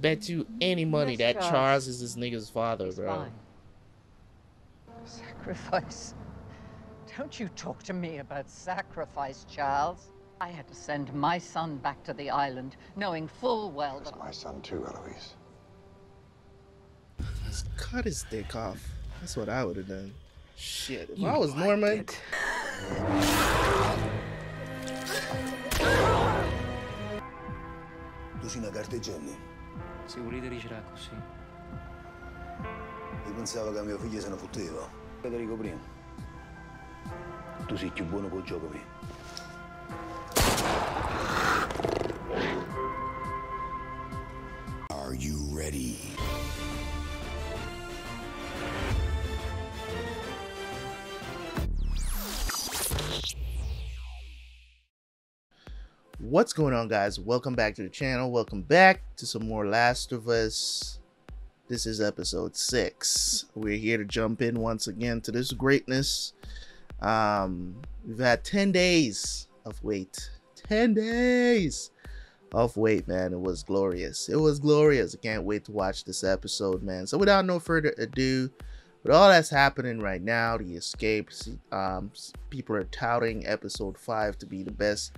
bet you any money Yes, that Charles. Charles is this nigga's father, He's bro. fine. Sacrifice? Don't you talk to me about sacrifice, Charles. I had to send my son back to the island, knowing full well that... That's my son too, Eloise. Just cut his dick off. That's what I would have done. Shit, if You I was Norman... it. Tu sei una carteggiani? Se volete dircela così. Io pensavo che mio figlio se ne fotteva. Federico prima. Tu sei più buono col gioco mio. Are you ready? What's going on, guys? Welcome back to the channel. Welcome back to some more Last of Us. This is episode 6. We're here to jump in once again to this greatness. We've had 10 days of wait. 10 days of wait, man. It was glorious. It was glorious. I can't wait to watch this episode, man. So without no further ado, with all that's happening right now, the escapes, people are touting episode 5 to be the best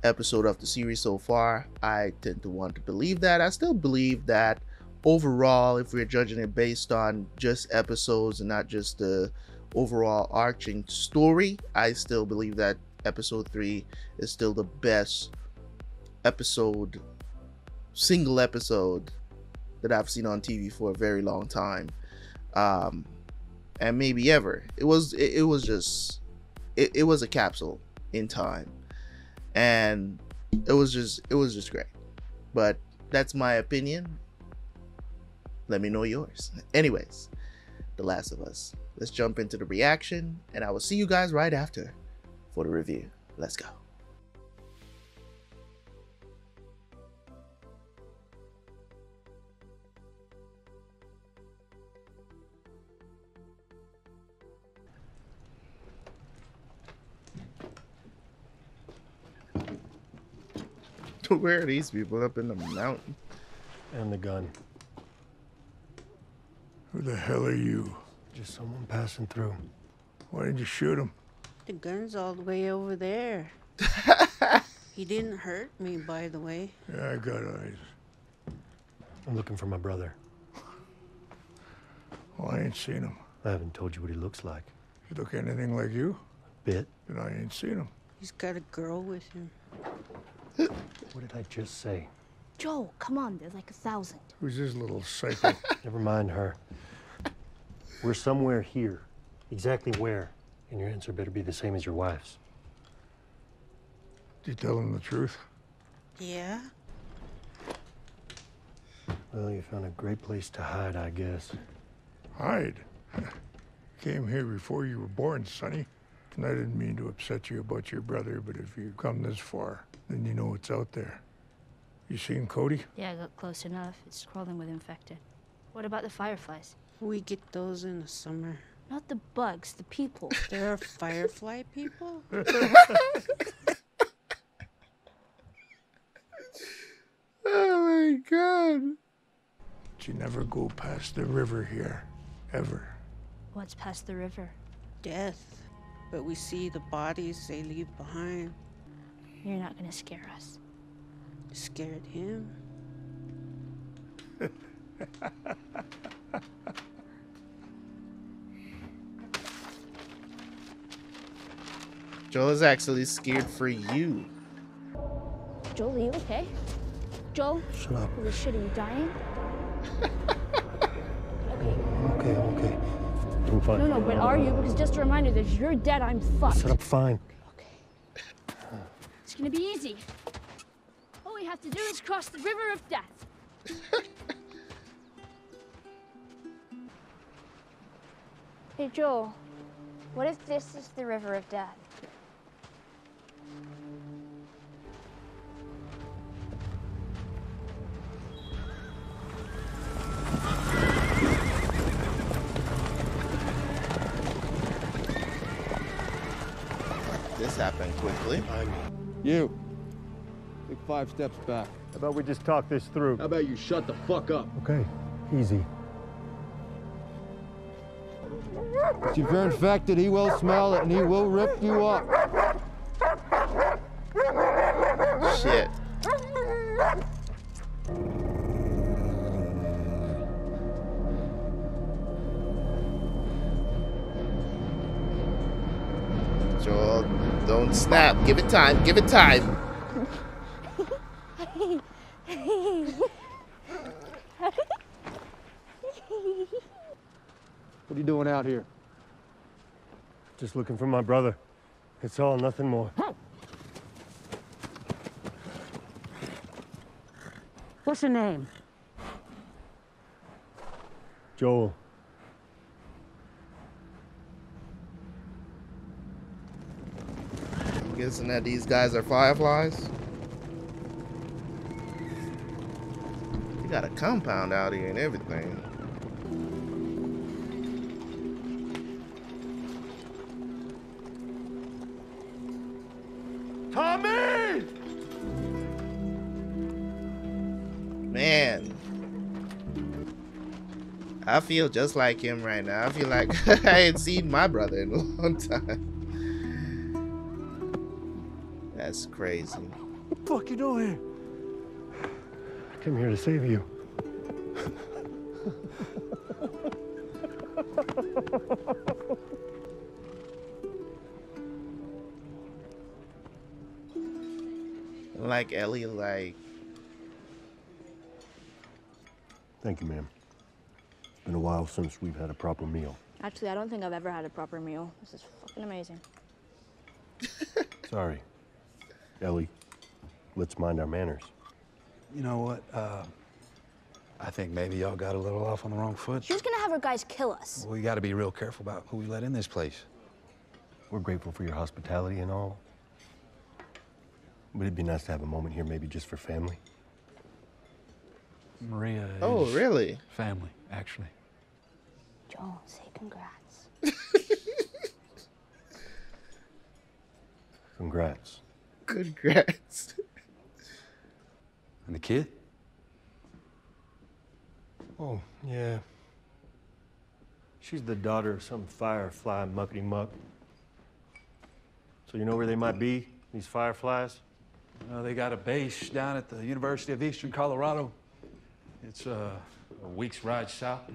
episode of the series so far. I tend to want to believe that. I still believe that overall, if we're judging it based on just episodes and not just the overall arching story, I still believe that episode 3 is still the best episode, single episode that I've seen on TV for a very long time, and maybe ever. It was just a capsule in time, and it was just great. But that's my opinion. Let me know yours. Anyways, The Last of Us. Let's jump into the reaction, and I will see you guys right after for the review. Let's go. Where are these people? Up in the mountain? And the gun. Who the hell are you? Just someone passing through. Why did you shoot him? The gun's all the way over there. He didn't hurt me, by the way. Yeah, I got eyes. I'm looking for my brother. Well, I ain't seen him. I haven't told you what he looks like. He look anything like you? Bit. Then I ain't seen him. He's got a girl with him. What did I just say? Joel, come on, there's like 1,000. Who's this little psycho? Never mind her. We're somewhere here. Exactly where? And your answer better be the same as your wife's. Did you tell him the truth? Yeah? Well, you found a great place to hide, I guess. Hide? Came here before you were born, Sonny. And I didn't mean to upset you about your brother, but if you come this far, then you know what's out there. You seen Cody? Yeah, I got close enough. It's crawling with infected. What about the Fireflies? We get those in the summer. Not the bugs, the people. There are firefly people? Oh my god. But you never go past the river here, ever. What's past the river? Death. But we see the bodies they leave behind. You're not gonna scare us. Scared him? Joel is actually scared for you. Joel, are you okay? Joel? Shut up. Holy shit, are you dying? I'm okay. I'm fine. No, but are you? Because just a reminder that if you're dead, I'm fucked. Shut up, fine. Okay. It's gonna be easy. All we have to do is cross the river of death. Hey, Joel. What if this is the river of death? This happened quickly. Behind me. You. Big 5 steps back. How about we just talk this through? How about you shut the fuck up? Okay, easy. It's a very fact that he will smell it and he will rip you up. Shit. Joel, don't snap. Give it time. Give it time. What are you doing out here? Just looking for my brother. It's all, nothing more. What's your name? Joel. I'm guessing that these guys are Fireflies. You got a compound out here and everything. Tommy! Man, I feel just like him right now. I feel like I ain't seen my brother in a long time. That's crazy. What the fuck you doing here? I came here to save you. Like Ellie, like. Thank you, ma'am. It's been a while since we've had a proper meal. Actually, I don't think I've ever had a proper meal. This is fucking amazing. Sorry. Ellie, let's mind our manners. You know what? I think maybe y'all got a little off on the wrong foot. She was gonna have her guys kill us. We got to be real careful about who we let in this place. We're grateful for your hospitality and all. But it'd be nice to have a moment here, maybe just for family. Maria is Oh, really? family, actually. Joel, say congrats. Congrats. Congrats. And the kid? Oh, yeah. She's the daughter of some Firefly muckety-muck. So you know where they might be, these Fireflies? They got a base down at the University of Eastern Colorado. It's a week's ride south.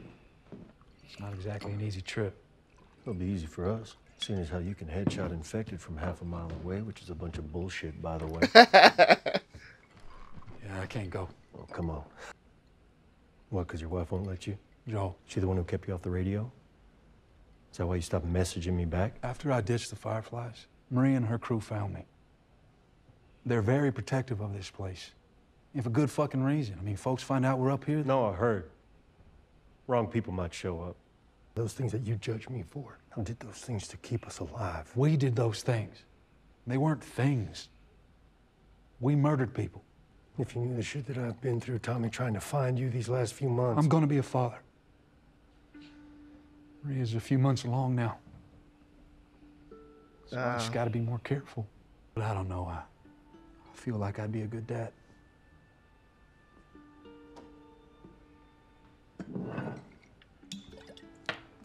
It's not exactly an easy trip. It'll be easy for us, seeing as how you can headshot infected from half a mile away, which is a bunch of bullshit, by the way. Yeah, I can't go. Oh, come on. What, because your wife won't let you? Joe. She the one who kept you off the radio? Is that why you stopped messaging me back? After I ditched the Fireflies, Maria and her crew found me. They're very protective of this place. And for good fucking reason. I mean, folks find out we're up here. No, I heard. Wrong people might show up. Those things that you judge me for, I did those things to keep us alive. We did those things. They weren't things. We murdered people. If you knew the shit that I've been through, Tommy, trying to find you these last few months. I'm gonna be a father. Maria's a few months along now. So I just gotta be more careful. But I don't know. I feel like I'd be a good dad.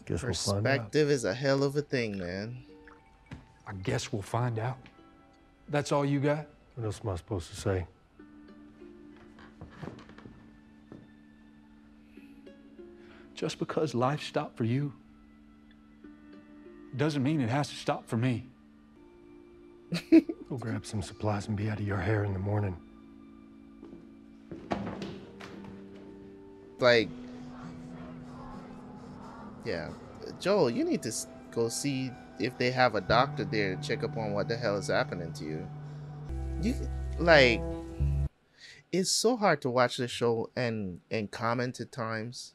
Guess we'll find out. Perspective is a hell of a thing, man. I guess we'll find out. That's all you got? What else am I supposed to say? Just because life stopped for you doesn't mean it has to stop for me. Go grab some supplies and be out of your hair in the morning. Like, yeah, Joel, you need to go see if they have a doctor there to check up on what the hell is happening to you. You like, it's so hard to watch this show and comment at times,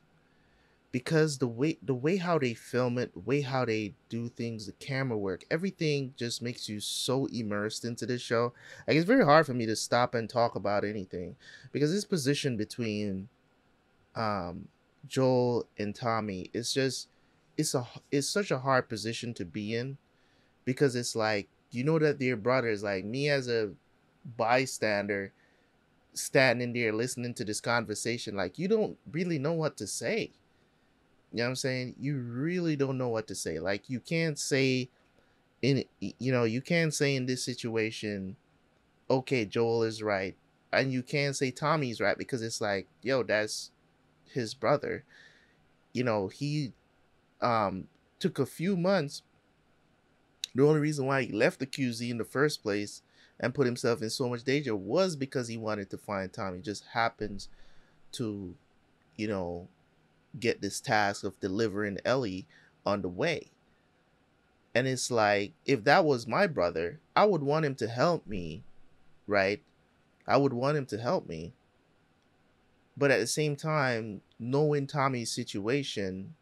because the way how they film it, the way how they do things, the camera work, everything just makes you so immersed into this show. Like, it's very hard for me to stop and talk about anything, because this position between Joel and Tommy, it's just, it's such a hard position to be in, because it's like, you know that they're brothers. Like, me as a bystander, standing there listening to this conversation, like, you don't really know what to say. You know what I'm saying? You really don't know what to say. Like, you can't say you can't say in this situation, okay, Joel is right, and you can't say Tommy's right, because it's like, yo, that's his brother. He took a few months. The only reason why he left the QZ in the first place and put himself in so much danger was because he wanted to find Tommy. Just happens to, get this task of delivering Ellie on the way. And it's like, if that was my brother, I would want him to help me, right? I would want him to help me. But at the same time, knowing Tommy's situation,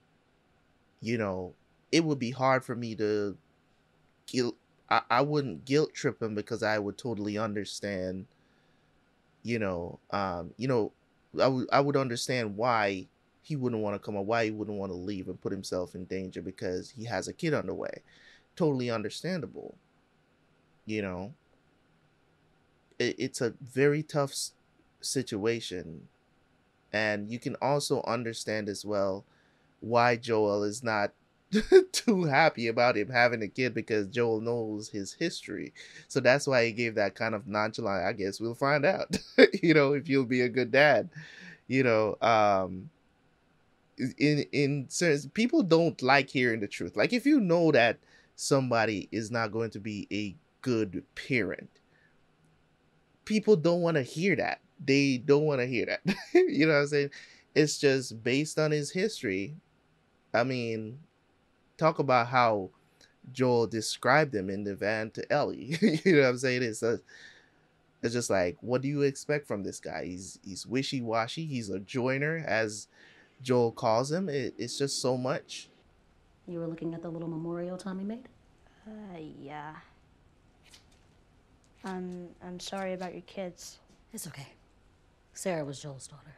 it would be hard for me to I wouldn't guilt trip him, because I would totally understand, I would understand why he wouldn't want to come, or why he wouldn't want to leave and put himself in danger because he has a kid on the way. Totally understandable. It's a very tough situation, and you can also understand as well why Joel is not too happy about him having a kid, because Joel knows his history. So that's why he gave that kind of nonchalant, I guess we'll find out, if you'll be a good dad. In certain, people don't like hearing the truth. Like, if you know that somebody is not going to be a good parent, people don't want to hear that. They don't want to hear that. You know what I'm saying? It's just based on his history. I mean, talk about how Joel described him in the van to Ellie. You know what I'm saying? It's just like, what do you expect from this guy? He's wishy-washy. He's a joiner, as Joel calls him. It's just so much. You were looking at the little memorial Tommy made? Yeah. I'm sorry about your kids. It's okay. Sarah was Joel's daughter.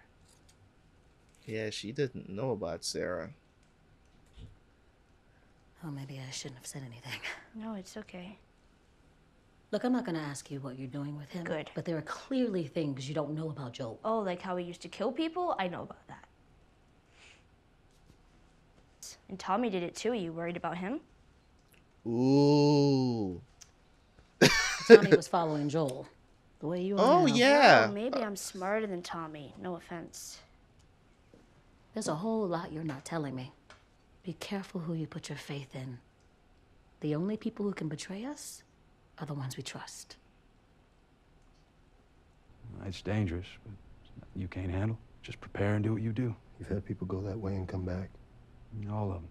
Yeah, she didn't know about Sarah. Oh, maybe I shouldn't have said anything. No, it's okay. Look, I'm not going to ask you what you're doing with him. Good. But there are clearly things you don't know about Joel. Oh, like how he used to kill people? I know about that. And Tommy did it too. Are you worried about him? Ooh. Tommy was following Joel. The way you are Oh, now. yeah. Well, maybe I'm smarter than Tommy. No offense. There's a whole lot you're not telling me. Be careful who you put your faith in. The only people who can betray us are the ones we trust. It's dangerous, but you can't handle. Just prepare and do what you do. You've had people go that way and come back. All of them.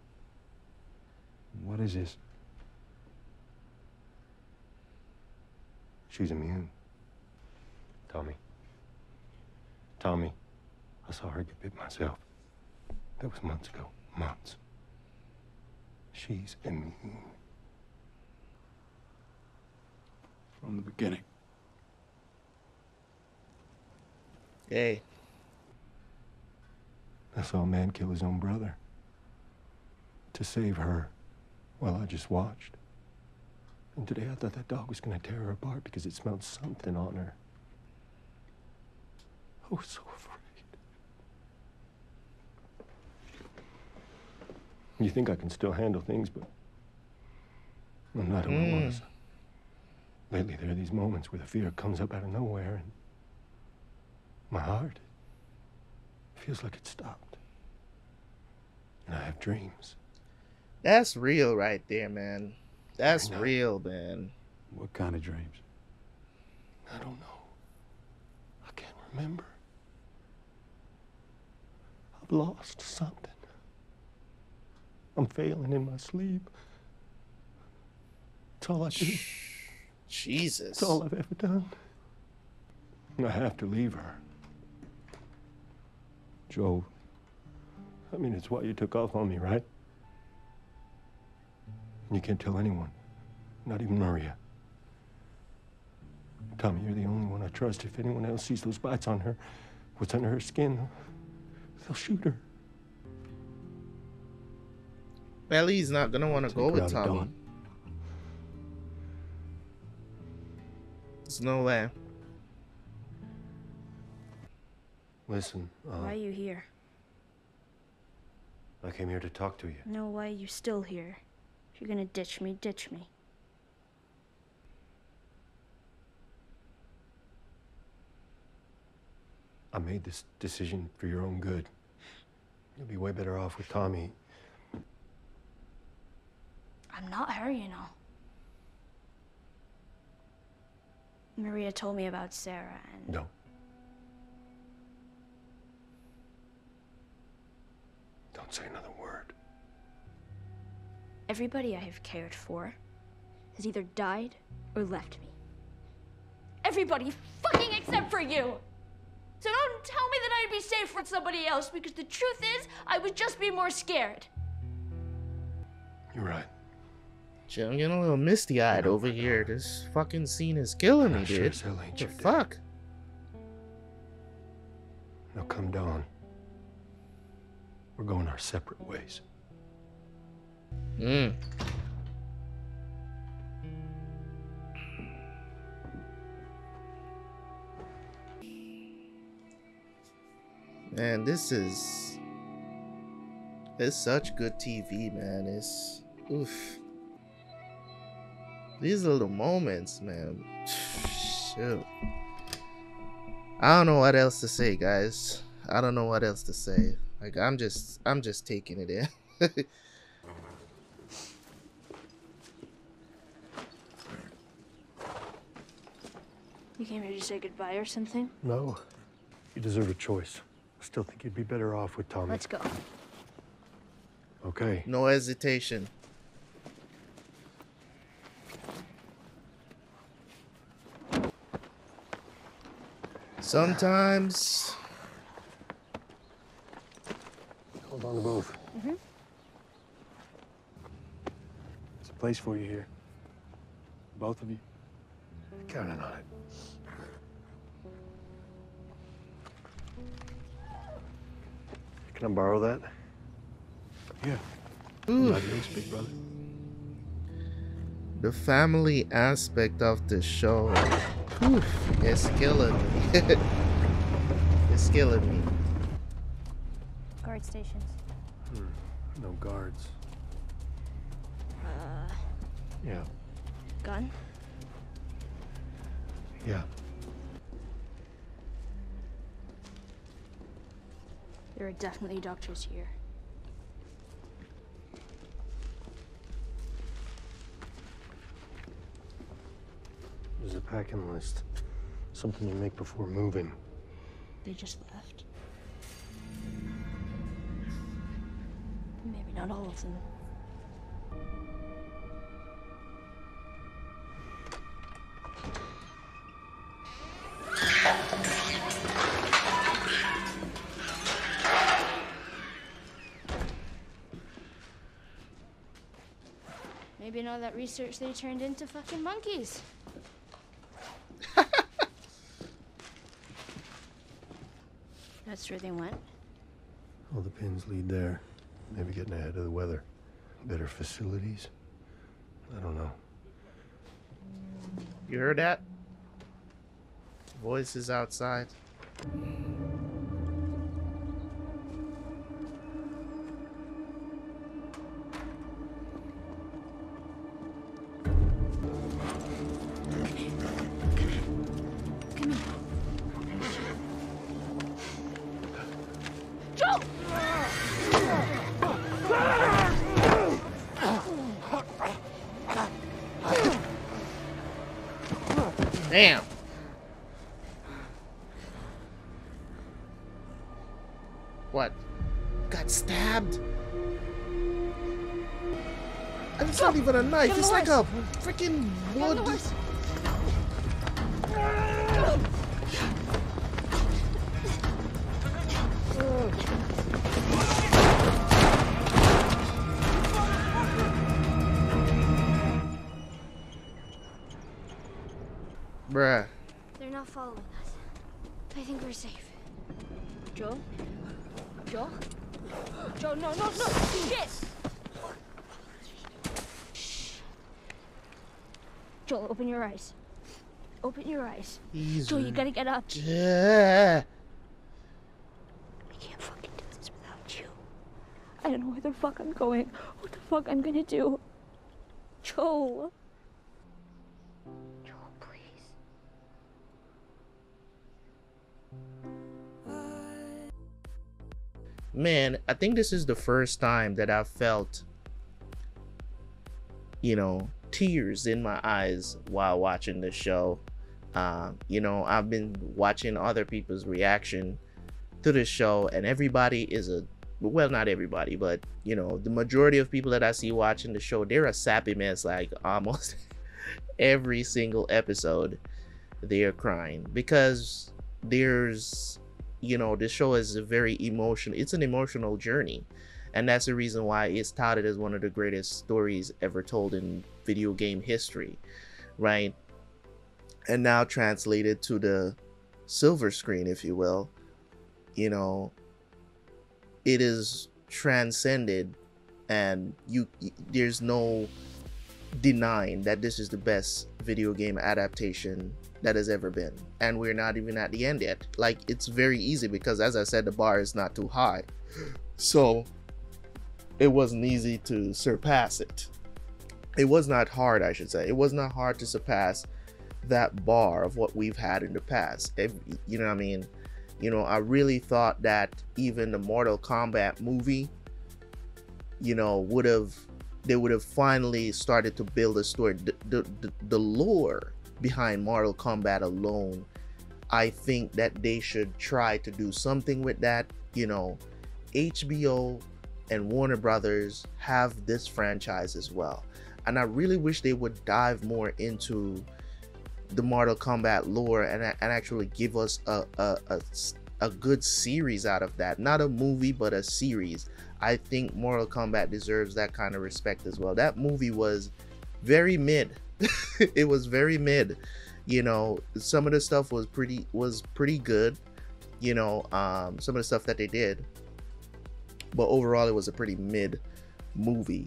What is this? She's immune. Tommy. I saw her get bit myself. That was months ago. Months. She's immune. From the beginning. Hey. I saw a man kill his own brother. To save her, while I just watched. And today I thought that dog was gonna tear her apart because it smelled something on her. I was so afraid. You think I can still handle things, but I'm not who I was. Lately, there are these moments where the fear comes up out of nowhere, and my heart feels like it stopped. And I have dreams. That's real right there, man. That's real, man. What kind of dreams? I don't know. I can't remember. I've lost something. I'm failing in my sleep. It's all I do. Jesus. It's all I've ever done. And I have to leave her. Joe, I mean, it's why you took off on me, right? You can't tell anyone, not even Maria. Tommy, you're the only one I trust. If anyone else sees those bites on her, what's under her skin, they'll shoot her. Ellie's not gonna want to go with Tommy. There's no way. Listen, Why are you here? I came here to talk to you. No, why are you still here? If you're gonna ditch me, ditch me. I made this decision for your own good. You'll be way better off with Tommy. I'm not her, you know. Maria told me about Sarah and... No. Don't say another word. Everybody I have cared for has either died or left me. Everybody fucking except for you! So don't tell me that I'd be safe with somebody else, because the truth is, I would just be more scared. You're right. Shit, I'm getting a little misty-eyed over here. This fucking scene is killing me, Sure dude. as hell ain't What the your dad. fuck? Now come dawn. We're going our separate ways. Mm. Man, it's such good TV, man. It's oof. These little moments, man. Shoot. I don't know what else to say, guys. I don't know what else to say. Like I'm just taking it in. You came here to say goodbye or something? No. You deserve a choice. I still think you'd be better off with Tommy. Let's go. Okay. No hesitation. Sometimes. Hold on to both. Mm-hmm. There's a place for you here. Both of you. Counting on it. Can I borrow that? Yeah. Ooh. Thanks, big brother. The family aspect of the show, oof, it's killing me. It's killing me. Guard stations. No guards. Yeah. Gun? Yeah. There are definitely doctors here. There's a packing list. Something you make before moving. They just left. Maybe not all of them. Maybe in all that research they turned into fucking monkeys. That's where they went. All the pins lead there. Maybe getting ahead of the weather. Better facilities. I don't know. You heard that? Voices outside. Joe! Damn. What? Got stabbed? And it's not even a knife. It's like a freaking wood. Bruh. They're not following us. I think we're safe. Joel? Joel? Joel, no, no, no! Shit! Shh. Joel, open your eyes. Open your eyes. Easy. Joel, you gotta get up. Yeah. I don't know where the fuck I'm going. What the fuck I'm gonna do. Joel. Joel, please. Man, I think this is the first time that I've felt, you know, tears in my eyes while watching this show. You know, I've been watching other people's reaction to this show, and everybody is well, not everybody, but you know, the majority of people that I see watching the show, they're a sappy mess. Like almost every single episode they're crying, because there's, you know, this show is a very emotional, it's an emotional journey, and that's the reason why it's touted as one of the greatest stories ever told in video game history, right? And now translated to the silver screen, if you will, you know, it is transcended, and there's no denying that this is the best video game adaptation that has ever been. And we're not even at the end yet. Like, it's very easy because, as I said, the bar is not too high, so it wasn't easy to surpass it. It was not hard, I should say. It was not hard to surpass that bar of what we've had in the past. You know what I mean? You know, I really thought that even the Mortal Kombat movie, you know, they would have finally started to build a story. The lore behind Mortal Kombat alone, I think that they should try to do something with that. You know, HBO and Warner Brothers have this franchise as well, and I really wish they would dive more into the Mortal Kombat lore and actually give us a good series out of that. Not a movie, but a series. I think Mortal Kombat deserves that kind of respect as well. That movie was very mid. It was very mid. You know, some of the stuff was pretty good. You know, some of the stuff that they did, but overall it was a pretty mid movie.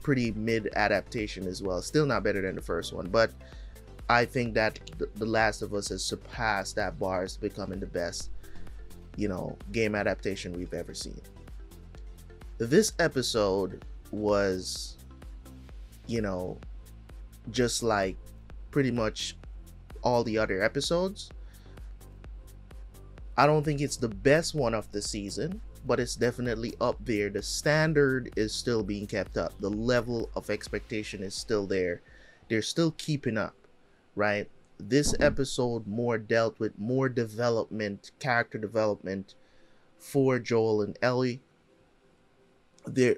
Pretty mid adaptation as well. Still not better than the first one, but I think that The Last of Us has surpassed that bar as becoming the best, you know, game adaptation we've ever seen. This episode was, you know, just like pretty much all the other episodes. I don't think it's the best one of the season, but it's definitely up there. The standard is still being kept up. The level of expectation is still there. They're still keeping up, right? This episode more dealt with more development, character development for Joel and Ellie,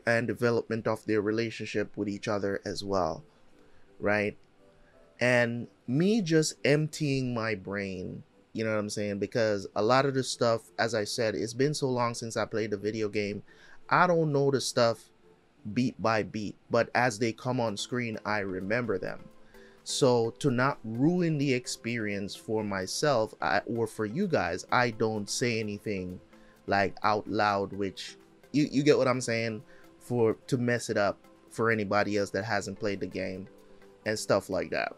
and development of their relationship with each other as well, right? And me just emptying my brain, you know what I'm saying? Because a lot of the stuff, as I said, it's been so long since I played the video game, I don't know the stuff beat by beat, but as they come on screen, I remember them. So to not ruin the experience for myself or for you guys, I don't say anything like out loud, which you get what I'm saying, to mess it up for anybody else that hasn't played the game and stuff like that.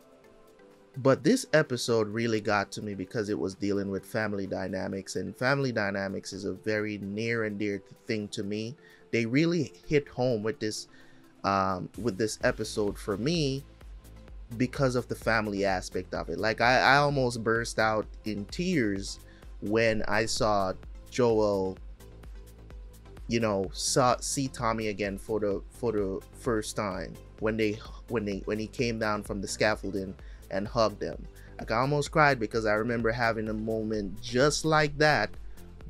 But this episode really got to me because it was dealing with family dynamics, and family dynamics is a very near and dear thing to me. They really hit home with this episode for me because of the family aspect of it. Like I almost burst out in tears when I saw Joel, you know, see Tommy again for the first time when he came down from the scaffolding and hugged him. Like I almost cried because I remember having a moment just like that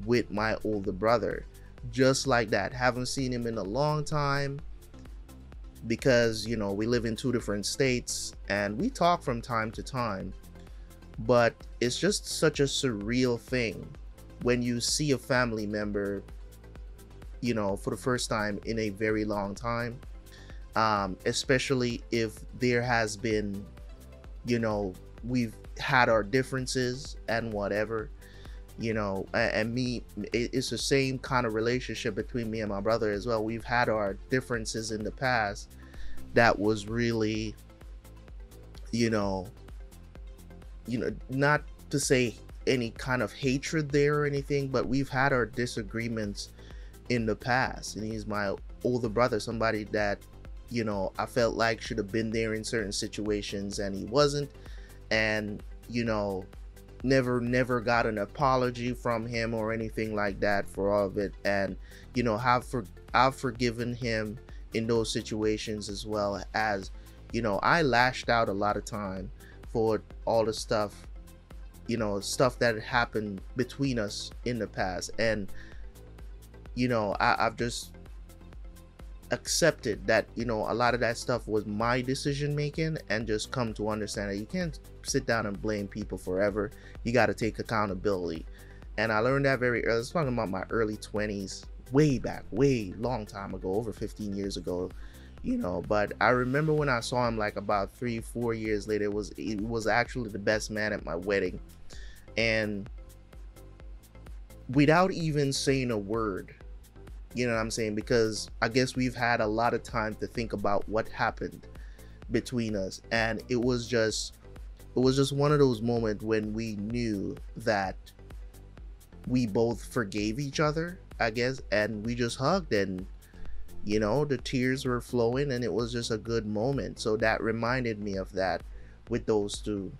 with my older brother. Just like that. Haven't seen him in a long time because, you know, we live in two different states and we talk from time to time, but it's just such a surreal thing when you see a family member, you know, for the first time in a very long time, especially if there has been, you know, we've had our differences and whatever, you know, and me, it's the same kind of relationship between me and my brother as well. We've had our differences in the past that was really, you know, not to say any kind of hatred there or anything, but we've had our disagreements in the past, and he's my older brother, somebody that, you know, I felt like should have been there in certain situations, and he wasn't. And, you know, never got an apology from him or anything like that for all of it. And, you know, I've forgiven him in those situations, as well as, you know, I lashed out a lot of time for all the stuff, you know, stuff that had happened between us in the past. And, you know, I've just accepted that, you know, a lot of that stuff was my decision making, and just come to understand that you can't sit down and blame people forever. You got to take accountability. And I learned that very early. I was talking about my early 20s, way back, way long time ago, over 15 years ago, you know. But I remember when I saw him like about 3-4 years later, it was actually the best man at my wedding. And without even saying a word, you know what I'm saying? Because I guess we've had a lot of time to think about what happened between us. And it was just one of those moments when we knew that we both forgave each other, I guess. And we just hugged, and, you know, the tears were flowing, and it was just a good moment. So that reminded me of that with those two.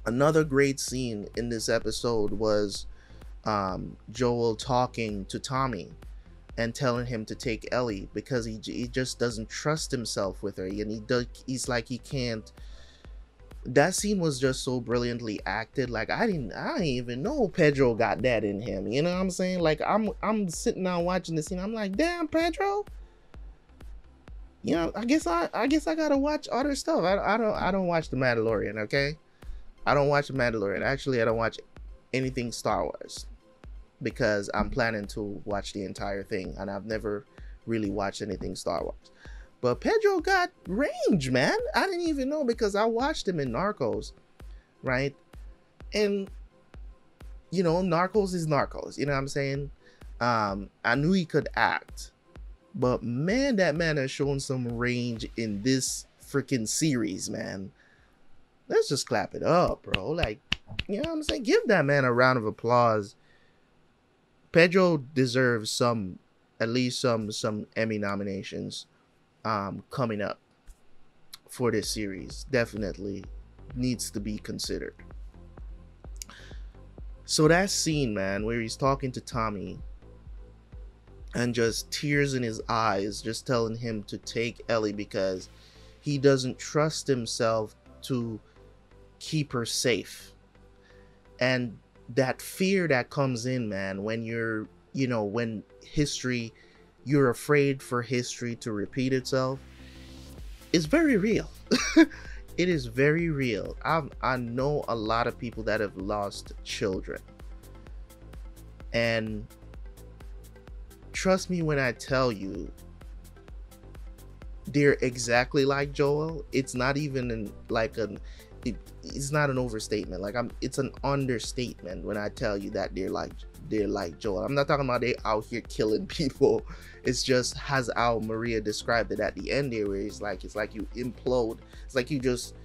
Another great scene in this episode was Joel talking to Tommy and telling him to take Ellie, because he just doesn't trust himself with her, and he's like, he can't. That scene was just so brilliantly acted. Like, I didn't even know Pedro got that in him, you know what I'm saying? Like, I'm sitting down watching the scene, I'm like, damn, Pedro, you know, I guess I gotta watch other stuff. I don't watch The Mandalorian, okay? I don't watch The Mandalorian. Actually, I don't watch anything Star Wars, because I'm planning to watch the entire thing, and I've never really watched anything Star Wars. But Pedro got range, man. I didn't even know, because I watched him in Narcos, right? And, you know, Narcos is Narcos, you know what I'm saying? I knew he could act, but man, that man has shown some range in this freaking series, man. Let's just clap it up, bro. Like, you know what I'm saying? Give that man a round of applause. Pedro deserves at least some Emmy nominations coming up for this series. Definitely needs to be considered. So that scene, man, where he's talking to Tommy and just tears in his eyes, just telling him to take Ellie because he doesn't trust himself to keep her safe. And that fear that comes in, man, when you're, you know, when you're afraid for history to repeat itself, is very real. It is very real. I know a lot of people that have lost children, and trust me when I tell you, they're exactly like Joel. It's not even it's not an overstatement. Like, it's an understatement when I tell you that they're like Joel. I'm not talking about they out here killing people. It's just as how Maria described it at the end there, where it's like you implode. It's like you just,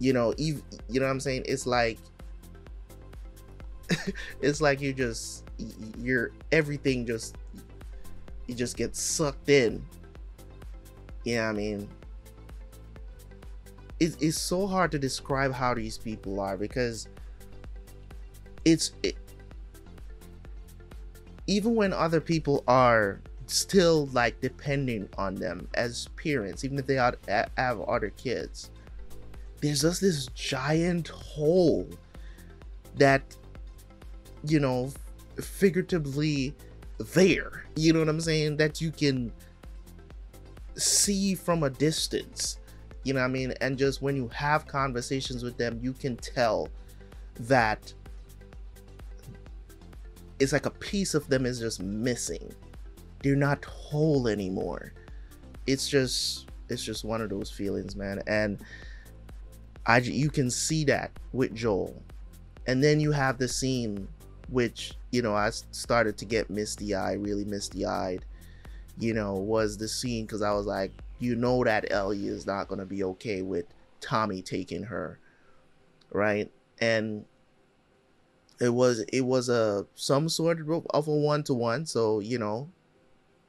you know what I'm saying? It's like it's like everything just, you just get sucked in. You know what I mean? It's so hard to describe how these people are, because even when other people are still like depending on them as parents, even if they have other kids, there's just this giant hole that, you know, figuratively there, you know what I'm saying, that you can see from a distance. You know what I mean? And just when you have conversations with them, you can tell that it's like a piece of them is just missing. They're not whole anymore. It's just one of those feelings, man. And you can see that with Joel. And then you have the scene, which, you know, I started to get really misty-eyed, you know, was the scene, because I was like, you know that Ellie is not going to be okay with Tommy taking her, right? And It was a some sort of a 1-to-1, so you know,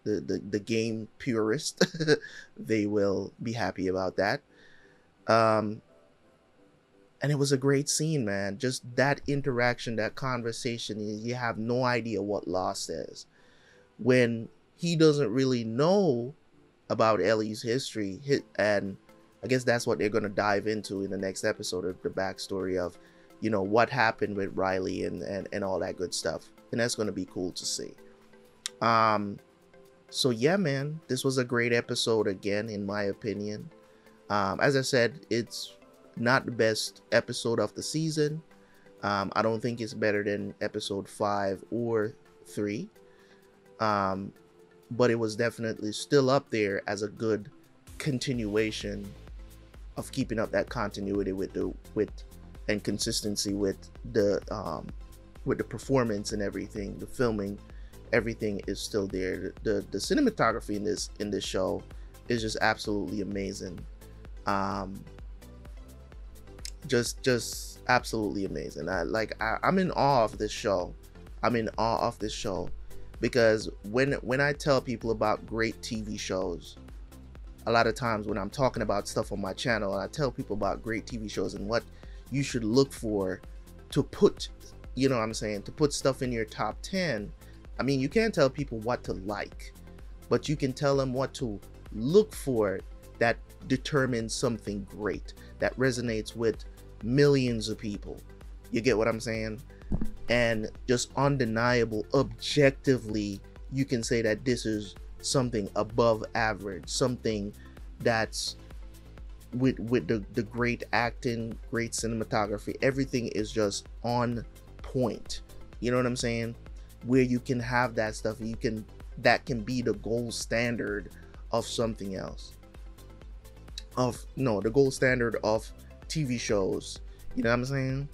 the game purist they will be happy about that. And it was a great scene, man. Just that interaction, that conversation, you have no idea what Lost is when he doesn't really know about Ellie's history. And I guess that's what they're going to dive into in the next episode, of the backstory of, you know, what happened with Riley and all that good stuff. And that's going to be cool to see. So yeah, man, this was a great episode again, in my opinion. As I said, it's not the best episode of the season. I don't think it's better than episode 5 or 3. But it was definitely still up there as a good continuation of keeping up that continuity with and consistency with the performance and everything. The filming, everything is still there. The cinematography in this show is just absolutely amazing. Just absolutely amazing. I'm in awe of this show. I'm in awe of this show because when I tell people about great TV shows, a lot of times when I'm talking about stuff on my channel, and I tell people about great TV shows and what you should look for to put, you know what I'm saying, to put stuff in your top 10. I mean, you can't tell people what to like, but you can tell them what to look for that determines something great, that resonates with millions of people. You get what I'm saying? And just undeniable, objectively, you can say that this is something above average, something that's with the great acting, great cinematography. Everything is just on point. You know what I'm saying? Where you can have that stuff, that can be the gold standard of something else. The gold standard of TV shows. You know what I'm saying?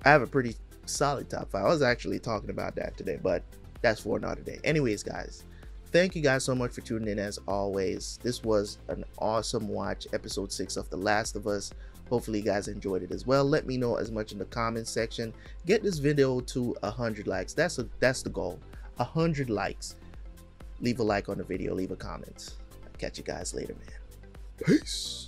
I have a pretty solid top 5. I was actually talking about that today, but that's for another day. Anyways, guys, thank you guys so much for tuning in as always. This was an awesome watch, episode 6 of The Last of Us. Hopefully you guys enjoyed it as well. Let me know as much in the comments section. Get this video to 100 likes. That's the goal. 100 likes. Leave a like on the video, leave a comment. I'll catch you guys later, man. Peace.